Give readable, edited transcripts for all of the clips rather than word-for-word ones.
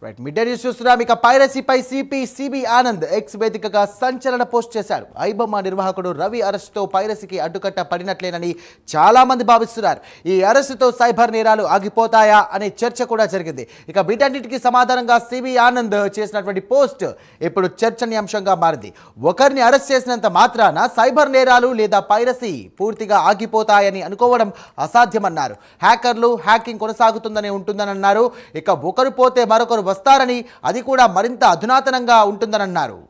Right mid day news చూస్తున్నాం. ఇక పైరసీపై CB Anand X వేదికగా సంచలన పోస్ట్ చేశాడు. ఐబొమ్మ నిర్వాహకుడు రవి అరెస్టుతో పైరసీకి అడ్డుకట్ట పడినట్లేనని చాలా మంది భావిస్తున్నారు. ఈ అరెస్టుతో సైబర్ నేరాలు ఆగిపోతాయా అనే చర్చ కూడా జరిగింది. ఇక వీటన్నిటికీ సమాధానంగా సిబి ఆనంద్ చేసినటువంటి పోస్ట్ ఇప్పుడు చర్చనీయాంశంగా మారింది. ఒకరిని అరెస్ట్ చేసినంత మాత్రాన సైబర్ నేరాలు లేదా పైరసీ పూర్తిగా ఆగిపోతాయని అనుకోవడం అసాధ్యమన్నారు. హ్యాకర్లు హ్యాకింగ్ కొనసాగుతుందని ఉంటుందని అన్నారు. ఇక ఒకరు పోతే మరొకరు వస్తారని, అది కూడా మరింత అధునాతనంగా ఉంటుందని అన్నారు.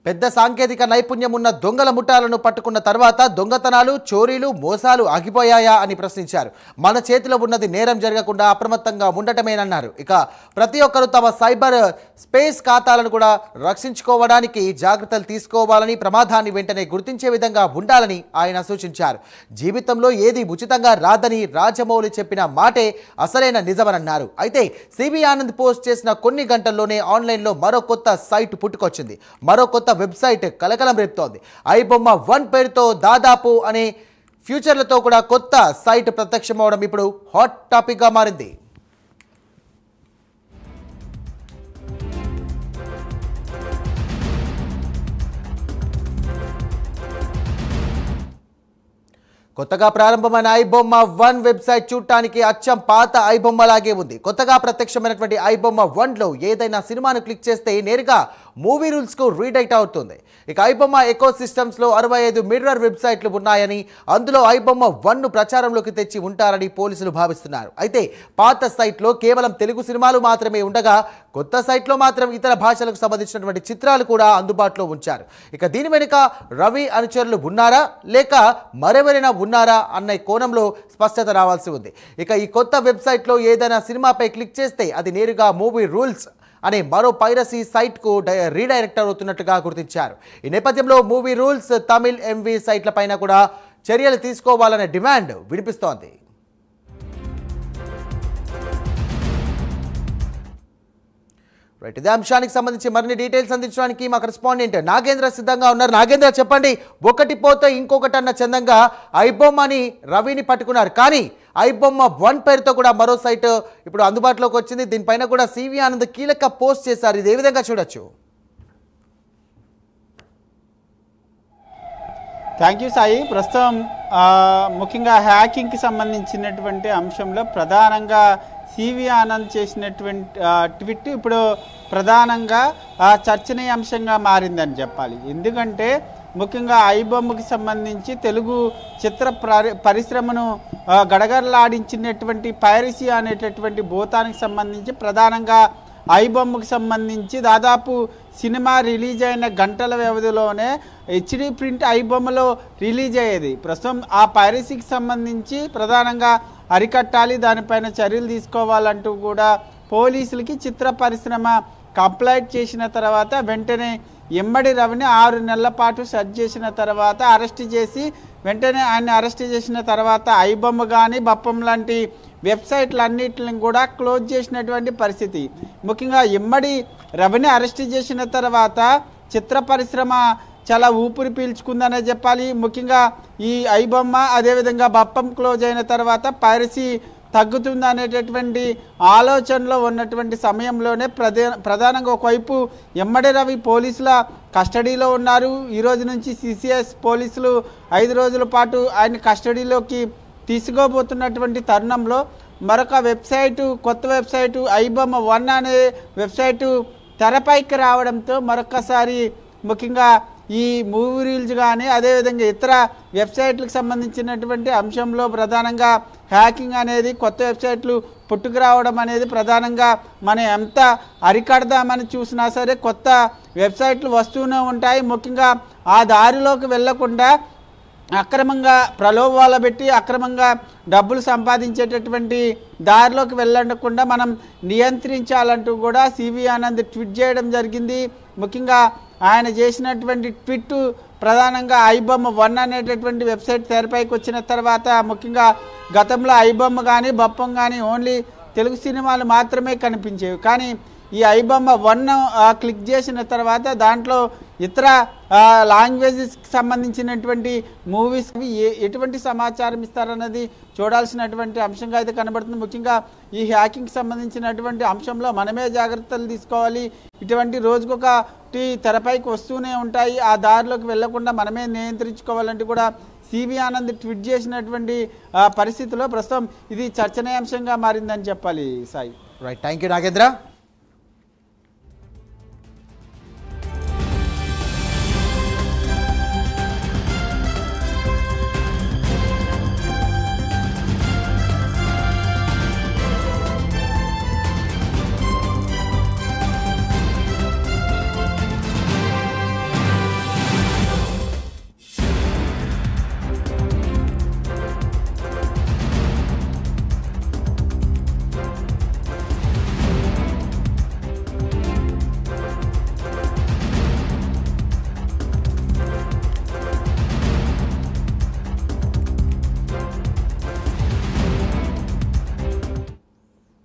పెద్ద సాంకేతిక నైపుణ్యం ఉన్న దొంగల ముఠాలను పట్టుకున్న తర్వాత దొంగతనాలు, చోరీలు, మోసాలు ఆగిపోయాయా అని ప్రశ్నించారు. మన చేతిలో ఉన్నది నేరం జరగకుండా అప్రమత్తంగా ఉండటమేనన్నారు. ఇక ప్రతి ఒక్కరూ తమ సైబర్ స్పేస్ ఖాతాలను కూడా రక్షించుకోవడానికి జాగ్రత్తలు తీసుకోవాలని, ప్రమాదాన్ని వెంటనే గుర్తించే విధంగా ఉండాలని ఆయన సూచించారు. జీవితంలో ఏది ఉచితంగా రాదని రాజమౌళి చెప్పిన మాటే అసలైన నిజమన్నారు. అయితే సిబి ఆనంద్ పోస్ట్ చేసిన కొన్ని గంటల్లోనే ఆన్లైన్లో మరో కొత్త సైట్ పుట్టుకొచ్చింది. మరో కొత్త వెబ్సైట్ కలకలం రేపుతోంది. ఐబొమ్మ 1 పేరుతో దాదాపు అనే ఫ్యూచర్లతో కూడా కొత్త సైట్ ప్రత్యక్షమవడం ఇప్పుడు హాట్ టాపిక్ గా మారింది. కొత్తగా ప్రారంభమైన ఐబొమ్మ 1 వెబ్సైట్ చూడటానికి అచ్చం పాత ఐబొమ్మలాగే ఉంది. కొత్తగా ప్రత్యక్షమైనటువంటి ఐబొమ్మ 1లో ఏదైనా సినిమాను క్లిక్ చేస్తే నేరుగా మూవీ రూల్స్కు రీడైట్ అవుతుంది. ఇక ఐబొమ్మ ఎకో సిస్టమ్స్లో 65 మిర్రర్ వెబ్సైట్లు ఉన్నాయని, అందులో ఐబొమ్మ 1ను ప్రచారంలోకి తెచ్చి ఉంటారని పోలీసులు భావిస్తున్నారు. అయితే పాత సైట్లో కేవలం తెలుగు సినిమాలు మాత్రమే ఉండగా, కొత్త సైట్లో మాత్రం ఇతర భాషలకు సంబంధించినటువంటి చిత్రాలు కూడా అందుబాటులో ఉంచారు. ఇక దీని వెనుక రవి అనుచరులు ఉన్నారా లేక మరెవరైనా ఉన్నారా అన్న కోణంలో స్పష్టత రావాల్సి ఉంది. ఇక ఈ కొత్త వెబ్సైట్లో ఏదైనా సినిమాపై క్లిక్ చేస్తే అది నేరుగా మూవీ రూల్స్ అనే మరో పైరసీ సైట్కు రీడైరెక్ట్ అవుతున్నట్టుగా గుర్తించారు. ఈ నేపథ్యంలో మూవీ రూల్స్, తమిళ్ ఎంవి సైట్లపైన కూడా చర్యలు తీసుకోవాలనే డిమాండ్ వినిపిస్తోంది. రైట్, ఇదే అంశానికి సంబంధించి మరిన్ని డీటెయిల్స్ అందించడానికి మా కరెస్పాండెంట్ నాగేంద్ర సిద్ధంగా ఉన్నారు. నాగేంద్ర, చెప్పండి, ఒకటి పోతే ఇంకొకటి అన్న చందంగా ఐబొమ్మని రవిని పట్టుకున్నారు. కానీ ఐబొమ్మ 1 పేరుతో కూడా మరో సైట్ ఇప్పుడు అందుబాటులోకి వచ్చింది. దీనిపైన కూడా సివి ఆనంద్ కీలక పోస్ట్ చేశారు. ఇది ఏ విధంగా చూడొచ్చు? Thank you Sai. ప్రస్తుతం ముఖ్యంగా హ్యాకింగ్కి సంబంధించినటువంటి అంశంలో ప్రధానంగా సివి ఆనంద్ చేసినటువంటి ట్వీట్ ఇప్పుడు ప్రధానంగా చర్చనీయాంశంగా మారిందని చెప్పాలి. ఎందుకంటే ముఖ్యంగా ఐబొమ్మకి సంబంధించి తెలుగు చిత్ర పరిశ్రమను గడగడలాడించినటువంటి పైరసీ అనేటటువంటి భూతానికి సంబంధించి ప్రధానంగా ఐబొమ్మకి సంబంధించి దాదాపు సినిమా రిలీజ్ అయిన గంటల వ్యవధిలోనే హెచ్డి ప్రింట్ ఐబొమ్మలో రిలీజ్ అయ్యేది. ప్రస్తుతం ఆ పైరసీకి సంబంధించి ప్రధానంగా అరికట్టాలి, దానిపైన చర్యలు తీసుకోవాలంటూ కూడా పోలీసులకి చిత్ర పరిశ్రమ కంప్లైంట్ చేసిన తర్వాత వెంటనే ఎమ్మడి రవిని 6 నెలల పాటు సెర్చ్ చేసిన తర్వాత అరెస్ట్ చేసి వెంటనే ఆయన అరెస్ట్ చేసిన తర్వాత ఐబొమ్మ కానీ బప్పం లాంటి వెబ్సైట్లన్నిటిని కూడా క్లోజ్ చేసినటువంటి పరిస్థితి. ముఖ్యంగా ఎమ్మడి రవిని అరెస్ట్ చేసిన తర్వాత చిత్ర పరిశ్రమ చాలా ఊపిరి పీల్చుకుందనే చెప్పాలి. ముఖ్యంగా ఈ ఐబొమ్మ అదేవిధంగా బప్పం క్లోజ్ అయిన తర్వాత పైరసీ తగ్గుతుంది అనేటటువంటి ఆలోచనలో ఉన్నటువంటి సమయంలోనే ప్రధానంగా ఒకవైపు ఎమ్మడి రవి పోలీసుల కస్టడీలో ఉన్నారు. ఈరోజు నుంచి సిసిఎస్ పోలీసులు 5 రోజుల పాటు ఆయన కస్టడీలోకి తీసుకోబోతున్నటువంటి తరుణంలో మరొక వెబ్సైటు, కొత్త వెబ్సైటు ఐబొమ్మ 1 అనే వెబ్సైటు తెరపైకి రావడంతో మరొకసారి ముఖ్యంగా ఈ మూవీ రీల్స్ కానీ అదేవిధంగా ఇతర వెబ్సైట్లకు సంబంధించినటువంటి అంశంలో ప్రధానంగా హ్యాకింగ్ అనేది, కొత్త వెబ్సైట్లు పుట్టుకురావడం అనేది ప్రధానంగా మనం ఎంత అరికడదామని చూసినా సరే కొత్త వెబ్సైట్లు వస్తూనే ఉంటాయి. ముఖ్యంగా ఆ దారిలోకి వెళ్లకుండా అక్రమంగా ప్రలోభాలు పెట్టి అక్రమంగా డబ్బులు సంపాదించేటటువంటి దారిలోకి వెళ్ళకుండా మనం నియంత్రించాలంటూ కూడా సివి ఆనంద్ ట్వీట్ చేయడం జరిగింది. ముఖ్యంగా ఆయన చేసినటువంటి ట్వీట్ ప్రధానంగా ఐబొమ్మ 1 అనేటటువంటి వెబ్సైట్ తెరపైకి వచ్చిన తర్వాత ముఖ్యంగా గతంలో ఐబొమ్మ కానీ బొప్పం కానీ ఓన్లీ తెలుగు సినిమాలు మాత్రమే కనిపించేవి. కానీ ఈ ఐబొమ్మ 1 క్లిక్ చేసిన తర్వాత దాంట్లో ఇతర లాంగ్వేజెస్కి సంబంధించినటువంటి మూవీస్ ఎటువంటి సమాచారం ఇస్తారన్నది చూడాల్సినటువంటి అంశంగా అయితే కనబడుతుంది. ముఖ్యంగా ఈ హ్యాకింగ్కి సంబంధించినటువంటి అంశంలో మనమే జాగ్రత్తలు తీసుకోవాలి. ఇటువంటి రోజుకొకటి తెరపైకి వస్తూనే ఉంటాయి. ఆ దారిలోకి వెళ్లకుండా మనమే నియంత్రించుకోవాలంటే కూడా సివి ఆనంద్ ట్వీట్ చేసినటువంటి పరిస్థితిలో ప్రస్తుతం ఇది చర్చనీయాంశంగా మారిందని చెప్పాలి. Sai right, thank you Nagendra.